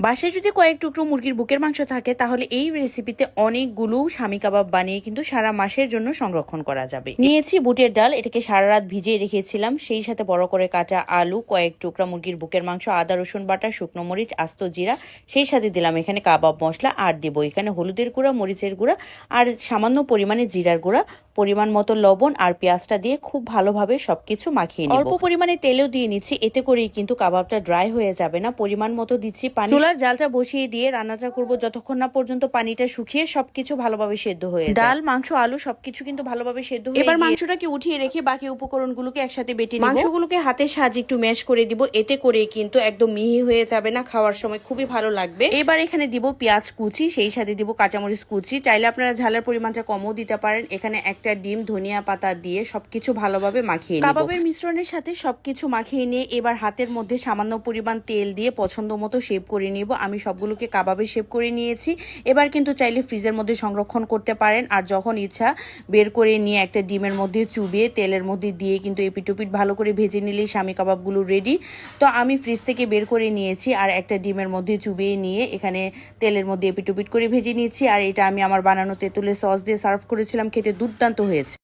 বাসায় যদি কয়েক টুকরো মুরগির বুকের মাংস থাকে তাহলে এই রেসিপিতে অনেকগুলো স্বামী কাবাব বানিয়ে কিন্তু সারা মাসের জন্য সংরক্ষণ করা যাবে। নিয়েছি বুটের ডাল, এটাকে সারা রাত ভিজিয়ে রেখেছিলাম। সেই সাথে বড় করে কাটা আলু, কয়েক টুকরা মুরগির বুকের মাংস, আদা রসুন বাটা, শুকনো মরিচ, আস্ত জিরা, সেই সাথে দিলাম এখানে কাবাব মশলা, আর দিব এখানে হলুদের গুঁড়া, মরিচের গুঁড়া, আর সামান্য পরিমাণে জিরার গুঁড়া, পরিমাণ মতো লবণ, আর পেঁয়াজটা দিয়ে খুব ভালোভাবে সবকিছু মাখিয়ে নিব। অল্প পরিমাণে তেলও দিয়ে নিচ্ছি, এতে করেই কিন্তু কাবাবটা ড্রাই হয়ে যাবে না। পরিমাণ মতো দিচ্ছি পানি। চুলার জালটা বসিয়ে দিয়ে রান্নাটা করব যতক্ষণ না পর্যন্ত পানিটা শুকিয়ে সবকিছু ভালোভাবে সেদ্ধ হয়ে যায়। ডাল, মাংস, আলু সবকিছু কিন্তু ভালোভাবে সেদ্ধ হয়ে এবার মাংসটাকে উঠিয়ে রেখে বাকি উপকরণগুলোকে একসাথে বেটে নিব। মাংসগুলোকে হাতের সাহায্যে একটু ম্যাশ করে দিব, এতে করে কিন্তু একদম মিহি হয়ে যাবে না, খাওয়ার সময় খুবই ভালো লাগবে। এবার এখানে দিব পেঁয়াজ কুচি, সেই সাথে দিব কাঁচামরিচ কুচি। চাইলে আপনারা ঝালের পরিমাণটা কমও দিতে পারেন। এখানে একটা ডিম, ধনিয়া পাতা দিয়ে সবকিছু ভালোভাবে মাখিয়ে নিব। কাবাবের মিশ্রণের সাথে সবকিছু মাখিয়ে নিয়ে এবার হাতের মধ্যে সামান্য পরিমাণ তেল দিয়ে পছন্দ মতো শেপ করে নিব। আমি সবগুলোকে কাবাবের শেপ করে নিয়েছি। এবার কিন্তু চাইলে ফ্রিজের মধ্যে সংরক্ষণ করতে পারেন, আর যখন ইচ্ছা বের করে নিয়ে একটা ডিমের মধ্যে চুবিয়ে তেলের মধ্যে দিয়ে কিন্তু এপিটোপিট ভালো করে ভেজে নিলেই স্বামী কাবাবগুলো রেডি। তো আমি ফ্রিজ থেকে বের করে নিয়েছি আর একটা ডিমের মধ্যে চুবিয়ে নিয়ে এখানে তেলের মধ্যে এপিটোপিট করে ভেজে নিয়েছি। আর এটা আমি আমার বানানো তেঁতুলের সস দিয়ে সার্ভ করেছিলাম, খেতে দুর্দান্ত হয়েছে।